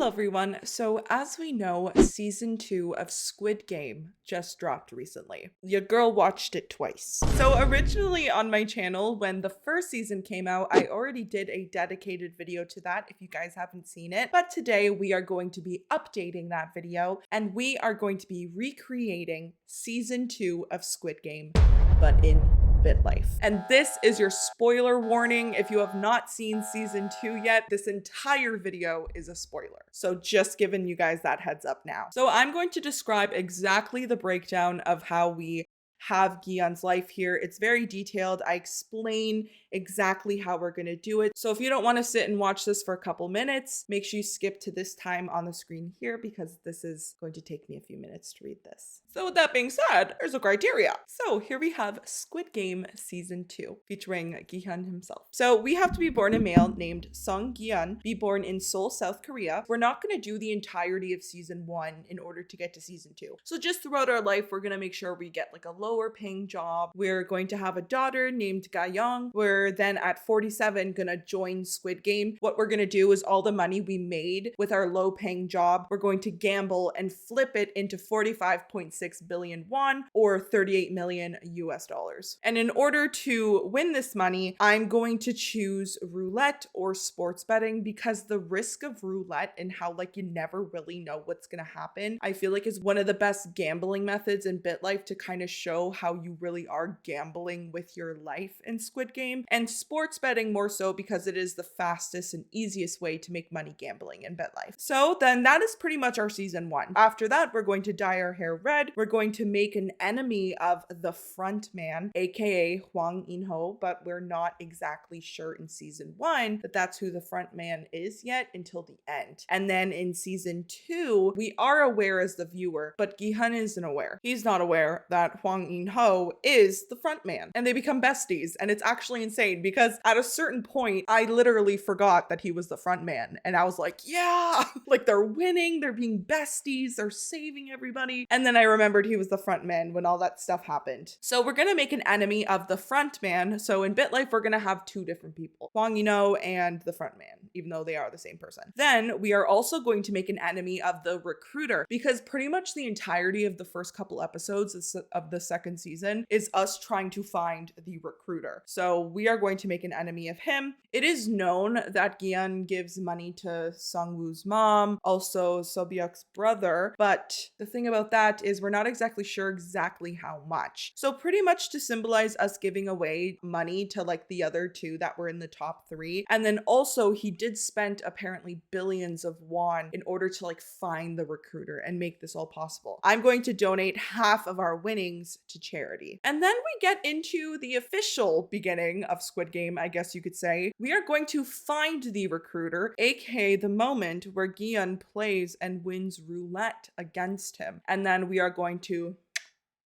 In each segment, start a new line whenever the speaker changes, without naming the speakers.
Hello everyone. So as we know, season 2 of Squid Game just dropped recently. Your girl watched it twice. So originally on my channel, when the first season came out, I already did a dedicated video to that if you guys haven't seen it. But today we are going to be updating that video and we are going to be recreating season 2 of Squid Game, but in BitLife. And this is your spoiler warning. If you have not seen season 2 yet, this entire video is a spoiler. So just giving you guys that heads up now. So I'm going to describe exactly the breakdown of how we have Gi-hun's life here. It's very detailed. I explain exactly how we're going to do it. So if you don't want to sit and watch this for a couple minutes, make sure you skip to this time on the screen here because this is going to take me a few minutes to read this. So with that being said, there's a criteria. So here we have Squid Game Season 2 featuring Gi-hun himself. So we have to be born a male named Seong Gi-hun, be born in Seoul, South Korea. We're not going to do the entirety of Season 1 in order to get to Season 2. So just throughout our life, we're going to make sure we get like a lower paying job. We're going to have a daughter named Ga-young. We're then at 47 gonna join Squid Game. What we're gonna do is all the money we made with our low paying job, we're going to gamble and flip it into 45.6 billion won or 38 million US dollars. And in order to win this money, I'm going to choose roulette or sports betting because the risk of roulette and how like you never really know what's gonna happen, I feel like is one of the best gambling methods in BitLife to kind of show how you really are gambling with your life in Squid Game. And sports betting more so because it is the fastest and easiest way to make money gambling in BitLife. So then that is pretty much our season 1. After that, we're going to dye our hair red. We're going to make an enemy of the front man, aka Hwang In-ho, but we're not exactly sure in season 1 that that's who the front man is yet until the end. And then in season 2, we are aware as the viewer, but Gi-hun isn't aware. He's not aware that Hwang In-ho is the front man, and they become besties. And it's actually insane because at a certain point, I literally forgot that he was the front man. And I was like, yeah, like they're winning, they're being besties, they're saving everybody. And then I remembered he was the front man when all that stuff happened. So we're gonna make an enemy of the front man. So in BitLife, we're gonna have two different people, Hwang In-ho and the front man, even though they are the same person. Then we are also going to make an enemy of the recruiter because pretty much the entirety of the first couple episodes of the second season is us trying to find the recruiter. So we are going to make an enemy of him. It is known that Gi-hun gives money to Sung-woo's mom, also Sobyuk's brother, but the thing about that is we're not exactly sure exactly how much. So pretty much to symbolize us giving away money to like the other two that were in the top 3. And then also he did spend apparently billions of won in order to like find the recruiter and make this all possible. I'm going to donate half of our winnings to charity. And then we get into the official beginning of Squid Game, I guess you could say. We are going to find the recruiter, aka the moment where Gi-hun plays and wins roulette against him. And then we are going to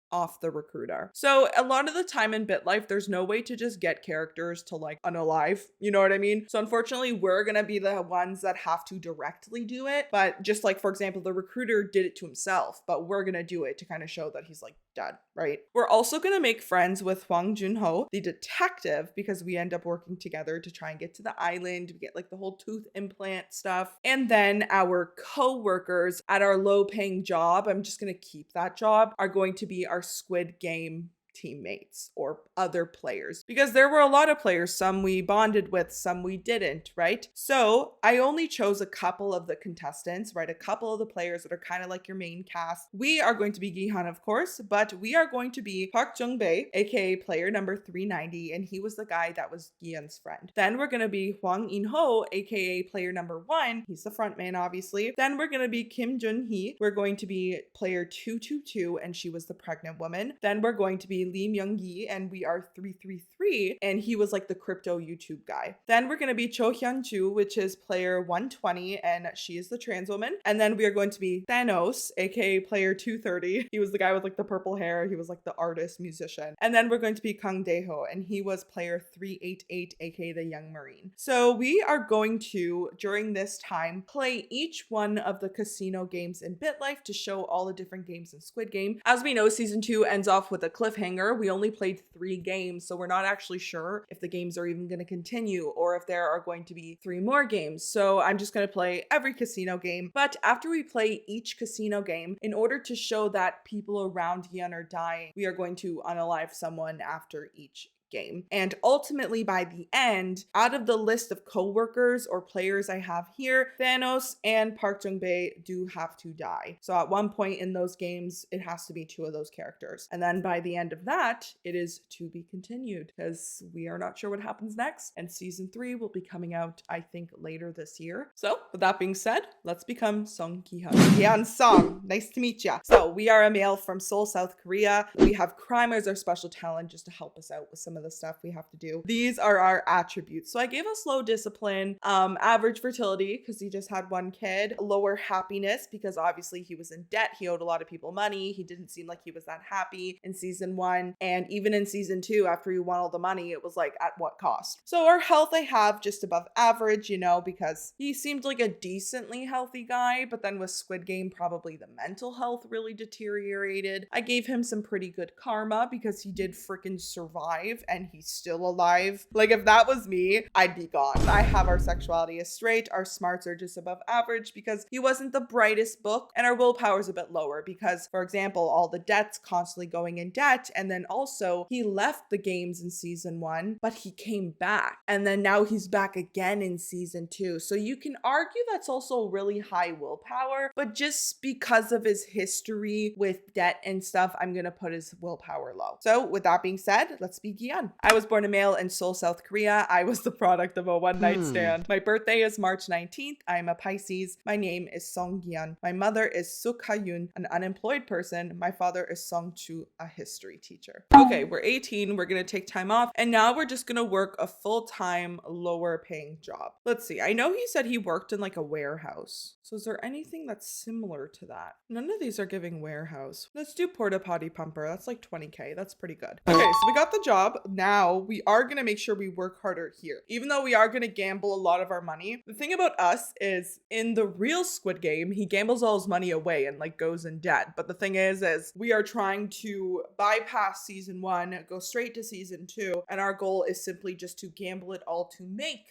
off the recruiter. So a lot of the time in BitLife, there's no way to just get characters to like unalive, you know what I mean? So unfortunately, we're gonna be the ones that have to directly do it. But just like, for example, the recruiter did it to himself, but we're gonna do it to kind of show that he's like dead, right? We're also gonna make friends with Hwang Jun-ho, the detective, because we end up working together to try and get to the island. We get like the whole tooth implant stuff. And then our co-workers at our low paying job, I'm just gonna keep that job, are going to be our Squid Game teammates or other players because there were a lot of players, some we bonded with, some we didn't, right? So I only chose a couple of the contestants, right? A couple of the players that are kind of like your main cast. We are going to be Gi-hun, of course, but we are going to be Park Jung-bae, aka player number 390, and he was the guy that was Gi-hun's friend. Then we're going to be Hwang In-ho, aka player number 1. He's the front man, obviously. Then we're going to be Kim Jun-hee. We're going to be player 222, and she was the pregnant woman. Then we're going to be Lee Myung-gi, and we are 333, and he was like the crypto YouTube guy. Then we're going to be Cho Hyun-ju, which is player 120, and she is the trans woman. And then we are going to be Thanos, aka player 230. He was the guy with like the purple hair. He was like the artist, musician. And then we're going to be Kang Dae-ho, and he was player 388, aka the young marine. So we are going to, during this time, play each one of the casino games in BitLife to show all the different games in Squid Game. As we know, season 2 ends off with a cliffhanger clinger. We only played 3 games, so we're not actually sure if the games are even going to continue or if there are going to be 3 more games. So I'm just going to play every casino game. But after we play each casino game, in order to show that people around Gi-hun are dying, we are going to unalive someone after each game. And ultimately by the end, out of the list of co-workers or players I have here, Thanos and Park Jung-bae do have to die. So at one point in those games, it has to be 2 of those characters. And then by the end of that, it is to be continued because we are not sure what happens next. And season 3 will be coming out, I think, later this year. So with that being said, let's become Seong Gi-hun. Gi-hun Song, nice to meet ya. So we are a male from Seoul, South Korea. We have crime as our special talent just to help us out with some of the stuff we have to do. These are our attributes. So I gave us low discipline, average fertility because he just had 1 kid, lower happiness because obviously he was in debt. He owed a lot of people money. He didn't seem like he was that happy in season 1. And even in season 2, after he won all the money, it was like, at what cost? So our health I have just above average, you know, because he seemed like a decently healthy guy, but then with Squid Game, probably the mental health really deteriorated. I gave him some pretty good karma because he did freaking survive and he's still alive. Like if that was me, I'd be gone. I have our sexuality as straight. Our smarts are just above average because he wasn't the brightest book, and our willpower is a bit lower because, for example, all the debts, constantly going in debt, and then also he left the games in season 1, but he came back, and then now he's back again in season 2. So you can argue that's also really high willpower, but just because of his history with debt and stuff, I'm gonna put his willpower low. So with that being said, let's be Gi-hun. I was born a male in Seoul, South Korea. I was the product of a one-night stand. My birthday is March 19th. I am a Pisces. My name is Seong Gi-hun. My mother is Seong Gi-hun, an unemployed person. My father is Seong Chu, a history teacher. Okay, we're 18. We're gonna take time off, and now we're just gonna work a full-time, lower-paying job. Let's see. I know he said he worked in like a warehouse. So is there anything that's similar to that? None of these are giving warehouse. Let's do porta potty pumper. That's like 20K. That's pretty good. Okay, so we got the job. Now we are going to make sure we work harder here. Even though we are going to gamble a lot of our money, the thing about us is in the real Squid Game, he gambles all his money away and like goes in debt. But the thing is we are trying to bypass season 1, go straight to season 2. And our goal is simply just to gamble it all to make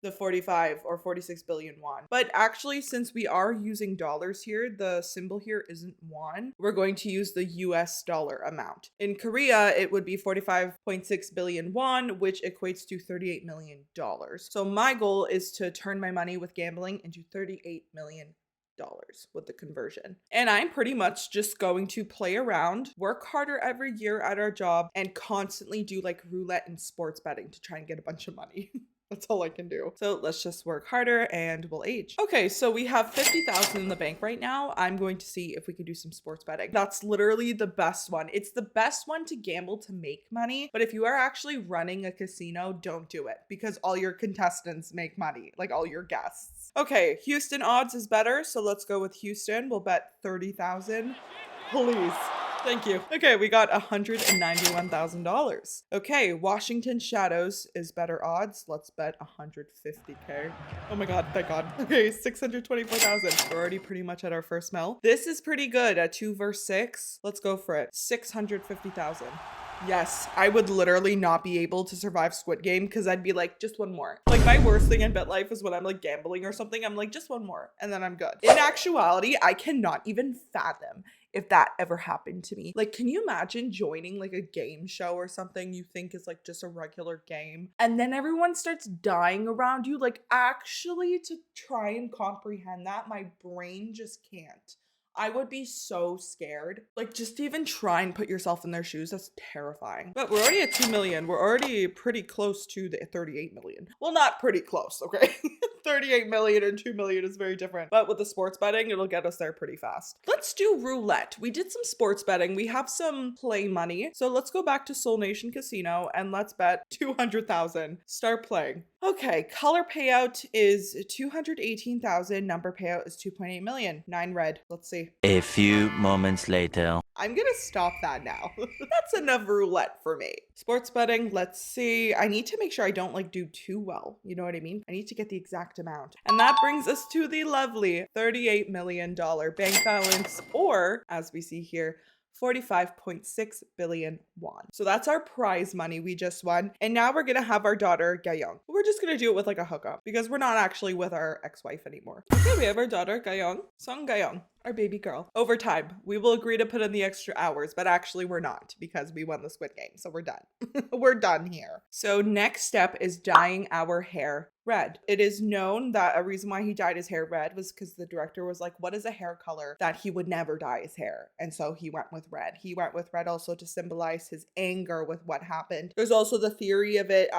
the 45 or 46 billion won. But actually, since we are using dollars here, the symbol here isn't won. We're going to use the US dollar amount. In Korea, it would be 45.6 billion won, which equates to $38 million. So my goal is to turn my money with gambling into $38 million with the conversion. And I'm pretty much just going to play around, work harder every year at our job, and constantly do like roulette and sports betting to try and get a bunch of money. That's all I can do. So let's just work harder and we'll age. Okay, so we have 50,000 in the bank right now. I'm going to see if we can do some sports betting. That's literally the best one. It's the best one to gamble to make money. But if you are actually running a casino, don't do it because all your contestants make money, like all your guests. Okay, Houston odds is better. So let's go with Houston. We'll bet 30,000. Please. Thank you. Okay, we got $191,000. Okay, Washington Shadows is better odds. Let's bet 150K. Oh my God, thank God. Okay, 624,000. We're already pretty much at our first mil. This is pretty good at 2 versus 6. Let's go for it. 650,000. Yes, I would literally not be able to survive Squid Game because I'd be like, just one more. Like my worst thing in BitLife is when I'm like gambling or something, I'm like, just one more and then I'm good. In actuality, I cannot even fathom if that ever happened to me. Like, can you imagine joining like a game show or something you think is like just a regular game and then everyone starts dying around you? Like actually to try and comprehend that, my brain just can't. I would be so scared. Like just to even try and put yourself in their shoes, that's terrifying. But we're already at 2 million. We're already pretty close to the 38 million. Well, not pretty close, okay? 38 million and 2 million is very different. But with the sports betting, it'll get us there pretty fast. Let's do roulette. We did some sports betting. We have some play money. So let's go back to Seoul Nation Casino and let's bet 200,000. Start playing. Okay, color payout is 218,000. Number payout is 2.8 million. 9 red. Let's see.
A few moments later.
I'm gonna stop that now. That's enough roulette for me. Sports betting, let's see. I need to make sure I don't like do too well. You know what I mean? I need to get the exact amount. And that brings us to the lovely $38 million bank balance, or as we see here, 45.6 billion won. So that's our prize money we just won. And now we're gonna have our daughter Gayong. We're just gonna do it with like a hookup because we're not actually with our ex-wife anymore. Okay, we have our daughter Gayong, Seong Gi-hun, our baby girl. Over time, we will agree to put in the extra hours, but actually we're not because we won the Squid Game. So we're done. We're done here. So next step is dyeing our hair red. It is known that a reason why he dyed his hair red was because the director was like, what is a hair color that he would never dye his hair? And so he went with red. He went with red also to symbolize his anger with what happened. There's also the theory of it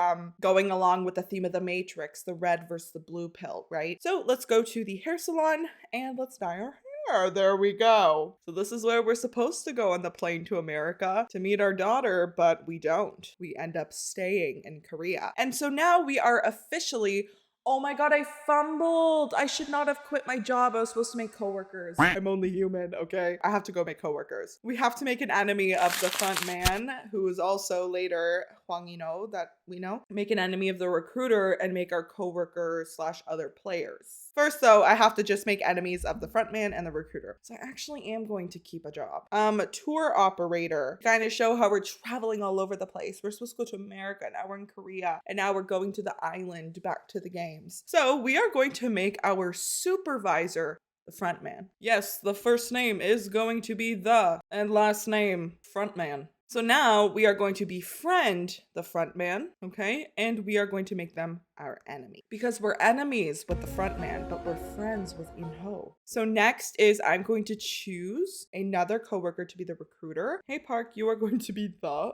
going along with the theme of the Matrix, the red versus the blue pill, right? So let's go to the hair salon and let's dye our hair. There we go. So this is where we're supposed to go on the plane to America to meet our daughter, but we don't. We end up staying in Korea. And so now we are officially, oh my God, I fumbled. I should not have quit my job. I was supposed to make coworkers. I'm only human, okay? I have to go make coworkers. We have to make an enemy of the front man, who is also later Hwang Ino that we know. Make an enemy of the recruiter and make our coworkers / other players. First though, I have to just make enemies of the front man and the recruiter. So I actually am going to keep a job. Tour operator. Kind of show how we're traveling all over the place. We're supposed to go to America, now we're in Korea, and now we're going to the island back to the games. So we are going to make our supervisor the front man. Yes, the first name is going to be the, and last name front man. So now we are going to befriend the front man, okay? And we are going to make them our enemy because we're enemies with the front man, but we're friends with In-ho. So next is I'm going to choose another coworker to be the recruiter. Hey Park, you are going to be the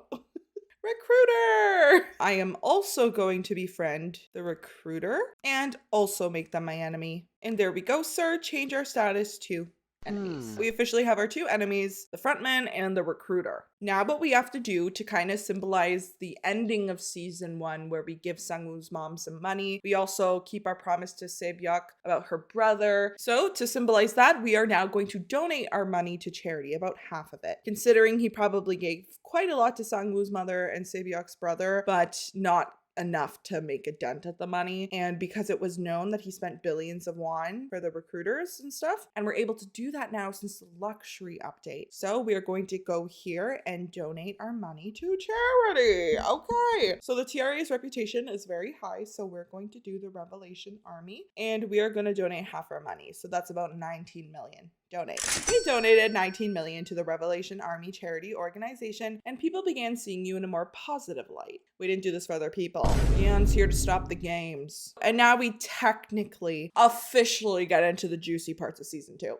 recruiter. I am also going to befriend the recruiter and also make them my enemy. And there we go, sir. Change our status to enemies. We officially have our two enemies, the frontman and the recruiter. Now what we have to do to kind of symbolize the ending of season 1 where we give Sang-woo's mom some money. We also keep our promise to Se-byuk about her brother. So to symbolize that, we are now going to donate our money to charity, about half of it. Considering he probably gave quite a lot to Sang-woo's mother and Se-byuk's brother, but not enough to make a dent at the money. And because it was known that he spent billions of won for the recruiters and stuff, and we're able to do that now since the luxury update. So we are going to go here and donate our money to charity. Okay. So the TRA's reputation is very high. So we're going to do the Revelation Army and we are going to donate half our money. So that's about 19 million. Donate. We donated 19 million to the Revelation Army charity organization, and people began seeing you in a more positive light. We didn't do this for other people. Yeon's here to stop the games. And now we technically, officially get into the juicy parts of season 2.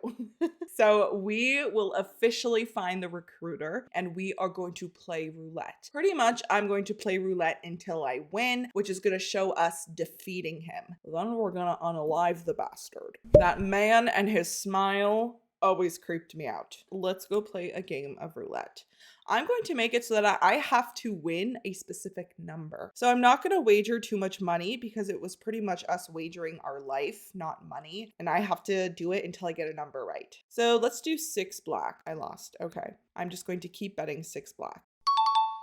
So we will officially find the recruiter and we are going to play roulette. Pretty much, I'm going to play roulette until I win, which is going to show us defeating him. Then we're going to unalive the bastard. That man and his smile always creeped me out. Let's go play a game of roulette. I'm going to make it so that I have to win a specific number. So I'm not going to wager too much money because it was pretty much us wagering our life, not money. And I have to do it until I get a number right. So let's do 6 black. I lost. Okay. I'm just going to keep betting 6 black.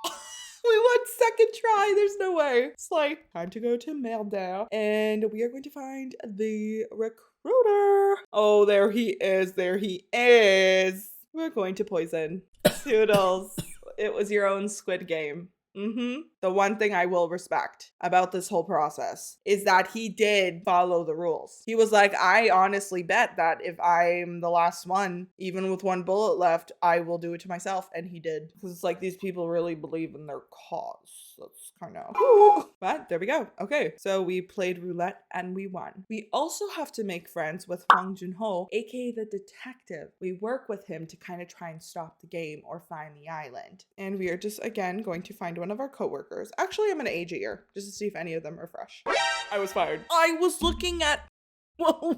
We won second try. There's no way. It's like time to go to Melda and we are going to find the recruiter. Oh, there he is. There he is. We're going to poison. Toodles. It was your own Squid Game. The one thing I will respect about this whole process is that he did follow the rules. He was like, I honestly bet that if I'm the last one, even with 1 bullet left, I will do it to myself. And he did. Because it's like these people really believe in their cause. That's kind of, but there we go. Okay, so we played roulette and we won. We also have to make friends with Hwang Jun-ho, aka the detective. We work with him to kind of try and stop the game or find the island. And we are just, again, going to find one of our coworkers. Actually, I'm going to age a year just to see if any of them are fresh. I was fired. I was looking at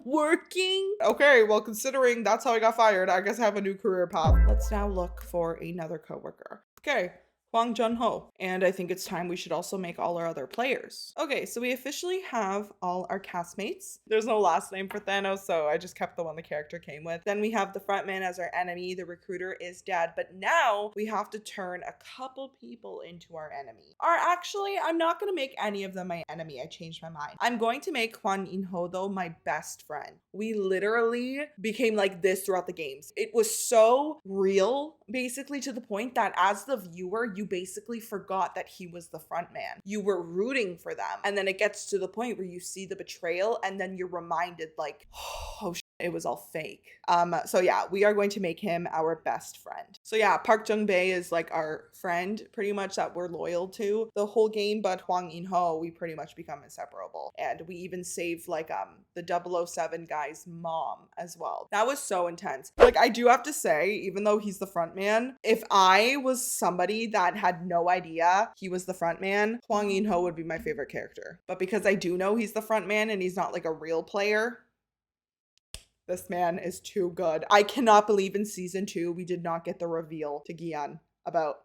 working. Okay, well, considering that's how I got fired, I guess I have a new career path. Let's now look for another coworker. Okay. Hwang Jun-ho. And I think it's time we should also make all our other players. Okay, so we officially have all our castmates. There's no last name for Thanos, so I just kept the one the character came with. Then we have the frontman as our enemy. The recruiter is dead, but now we have to turn a couple people into our enemy. Or actually, I'm not going to make any of them my enemy. I changed my mind. I'm going to make Hwan In-ho, though, my best friend. We literally became like this throughout the games. It was so real, basically, to the point that as the viewer, you basically forgot that he was the front man. You were rooting for them. And then it gets to the point where you see the betrayal and then you're reminded like, oh, it was all fake. So yeah, we are going to make him our best friend. So yeah, Park Jung-bae is like our friend pretty much that we're loyal to the whole game, but Hwang In-ho, we pretty much become inseparable. And we even save like the 007 guy's mom as well. That was so intense. Like I do have to say, even though he's the front man, if I was somebody that had no idea he was the front man, Hwang In-ho would be my favorite character. But because I do know he's the front man and he's not like a real player, this man is too good. I cannot believe in season 2 we did not get the reveal to Gi-hun about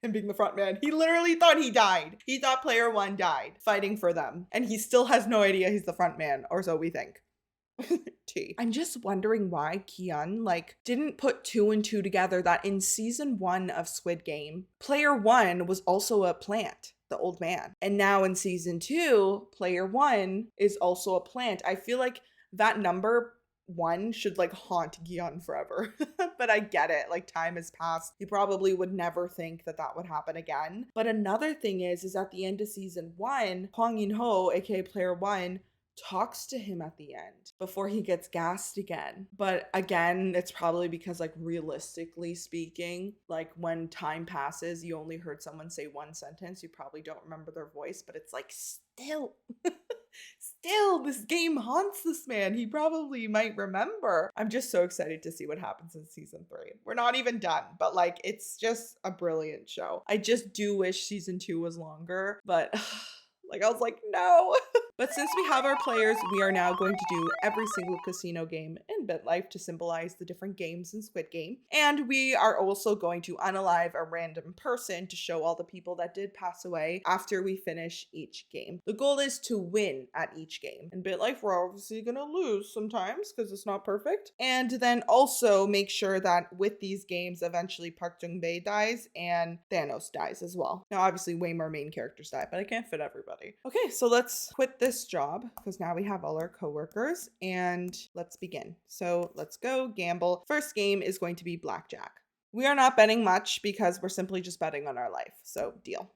him being the front man. He literally thought he died. He thought player 1 died fighting for them. And he still has no idea he's the front man, or so we think. T. I'm just wondering why Gi-hun like didn't put 2 and 2 together that in season 1 of Squid Game, player 1 was also a plant, the old man. And now in season 2, player 1 is also a plant. I feel like that number 1 should like haunt Gi-hun forever. But I get it, like time has passed. He probably would never think that that would happen again. But another thing is at the end of season 1, Hwang In-ho, aka player 1, talks to him at the end before he gets gassed again. But again, it's probably because like realistically speaking, like when time passes, you only heard someone say one sentence, you probably don't remember their voice, but it's like still still, this game haunts this man. He probably might remember. I'm just so excited to see what happens in season 3. We're not even done, but like, it's just a brilliant show. I just do wish season 2 was longer, but like, I was like, no. But since we have our players, we are now going to do every single casino game in BitLife to symbolize the different games in Squid Game. And we are also going to unalive a random person to show all the people that did pass away after we finish each game. The goal is to win at each game. In BitLife, we're obviously gonna lose sometimes because it's not perfect. And then also make sure that with these games, eventually Park Jung-bae dies and Thanos dies as well. Now, obviously way more main characters die, but I can't fit everybody. Okay, so let's quit this job because now we have all our coworkers and let's begin. So let's go gamble. First game is going to be blackjack. We are not betting much because we're simply just betting on our life. So deal.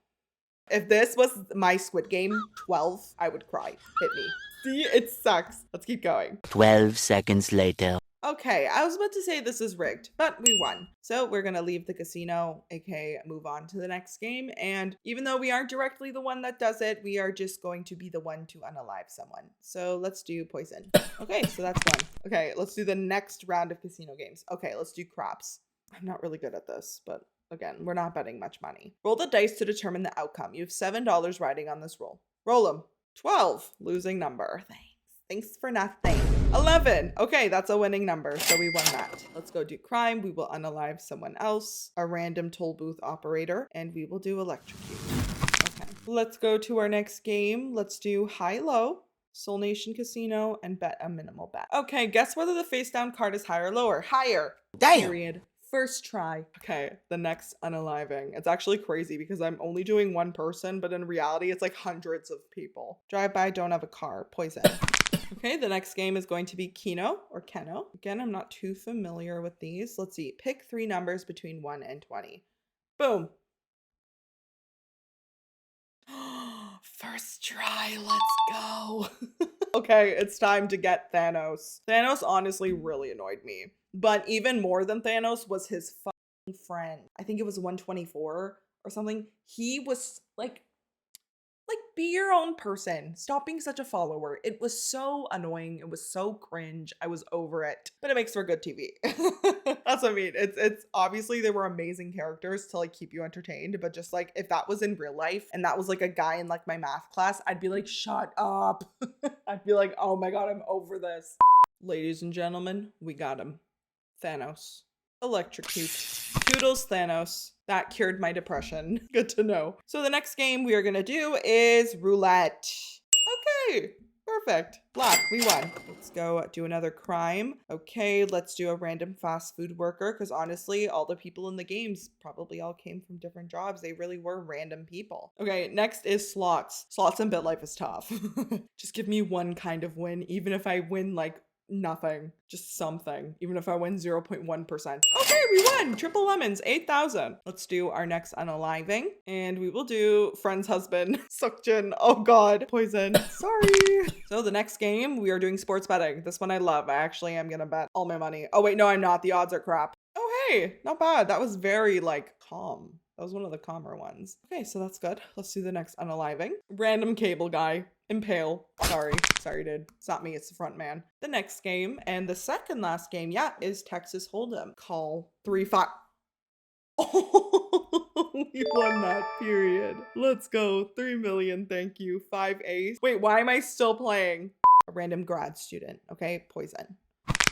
If this was my Squid Game 12, I would cry. Hit me. See, it sucks. Let's keep going.
12 seconds later.
Okay, I was about to say this is rigged, but we won. So we're gonna leave the casino, aka move on to the next game. And even though we aren't directly the one that does it, we are just going to be the one to unalive someone. So let's do poison. Okay, so that's one. Okay, let's do the next round of casino games. Okay, let's do craps. I'm not really good at this, but again, we're not betting much money. Roll the dice to determine the outcome. You have $7 riding on this roll. Roll them. 12, losing number. Thanks for nothing. 11. Okay, that's a winning number, so we won that. Let's go do crime. We will unalive someone else, a random toll booth operator, and we will do electrocute. Okay, let's go to our next game. Let's do high-low, Soul Nation Casino, and bet a minimal bet. Okay, guess whether the face down card is higher or lower. Higher.
Damn.
Period. First try. Okay, the next unaliving. It's actually crazy because I'm only doing one person, but in reality, it's like hundreds of people. Drive by, don't have a car. Poison. Okay, the next game is going to be Keno or Keno. Again, I'm not too familiar with these. Let's see. Pick 3 numbers between 1 and 20. Boom. First try, let's go. Okay, it's time to get Thanos. Thanos honestly really annoyed me. But even more than Thanos was his fucking friend. I think it was 124 or something. He was like, be your own person. Stop being such a follower. It was so annoying. It was so cringe. I was over it. But it makes for good TV. That's what I mean. It's obviously they were amazing characters to like keep you entertained. But just like if that was in real life and that was like a guy in like my math class, I'd be like, shut up. I'd be like, oh my God, I'm over this. Ladies and gentlemen, we got him. Thanos. Electrocute. Toodles Thanos. That cured my depression. Good to know. So the next game we are gonna do is roulette. Okay, perfect. Black, we won. Let's go do another crime. Okay, let's do a random fast food worker because honestly, all the people in the games probably all came from different jobs. They really were random people. Okay, next is slots. Slots in BitLife is tough. Just give me one kind of win, even if I win like nothing, just something, even if I win 0.1%. Okay, we won triple lemons, 8,000. Let's do our next unaliving and we will do friend's husband. Seokjin, oh god, poison, sorry. So the next game we are doing sports betting. This one I love. I actually am gonna bet all my money. Oh wait, no, I'm not. The odds are crap. Oh hey, not bad. That was very like calm. That was one of the calmer ones. Okay, so that's good. Let's do the next unaliving. Random cable guy. Impale. Sorry, dude. It's not me, it's the front man. The next game, and the second last game, yeah, is Texas Hold'em. Call 3-5. Oh, we won that, period. Let's go. 3 million, thank you. 5 ace. Wait, why am I still playing? A random grad student, okay? Poison.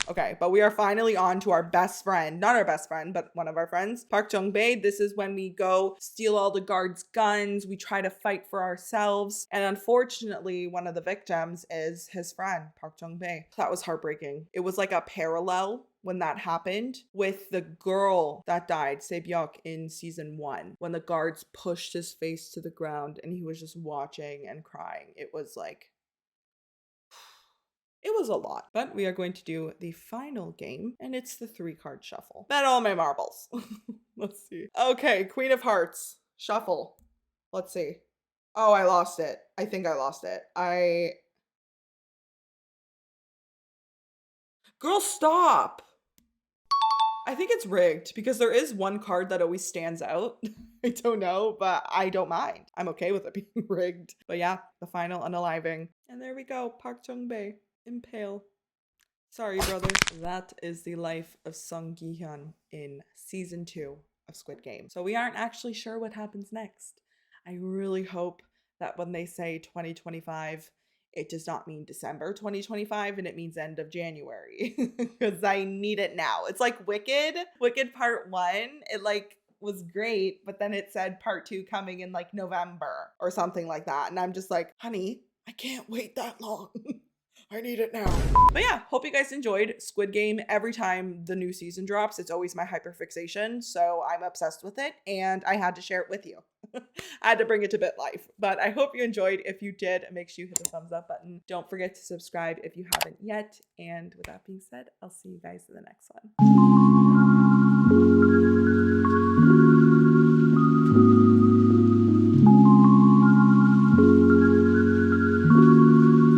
Okay, but we are finally on to our best friend. Not our best friend, but one of our friends. Park Jung-bae. This is when we go steal all the guards' guns. We try to fight for ourselves. And unfortunately, one of the victims is his friend, Park Jung-bae. That was heartbreaking. It was like a parallel when that happened with the girl that died, Se-byuk, in season 1. When the guards pushed his face to the ground and he was just watching and crying. It was like... It was a lot, but we are going to do the final game, and it's the 3-card shuffle. Bet all my marbles. Let's see. Okay, Queen of Hearts. Shuffle. Let's see. Oh, I lost it. I think I lost it. Girl, stop! I think it's rigged because there is one card that always stands out. I don't know, but I don't mind. I'm okay with it being rigged. But yeah, the final unaliving. And there we go, Park Jung-bae. Impale. Sorry, brother. That is the life of Seong Gi-hun in season 2 of Squid Game. So we aren't actually sure what happens next. I really hope that when they say 2025, it does not mean December 2025 and it means end of January because I need it now. It's like Wicked part 1. It like was great, but then it said part 2 coming in like November or something like that. And I'm just like, honey, I can't wait that long. I need it now. But yeah, hope you guys enjoyed Squid Game. Every time the new season drops, it's always my hyperfixation. So I'm obsessed with it and I had to share it with you. I had to bring it to BitLife. But I hope you enjoyed. If you did, make sure you hit the thumbs up button. Don't forget to subscribe if you haven't yet. And with that being said, I'll see you guys in the next one.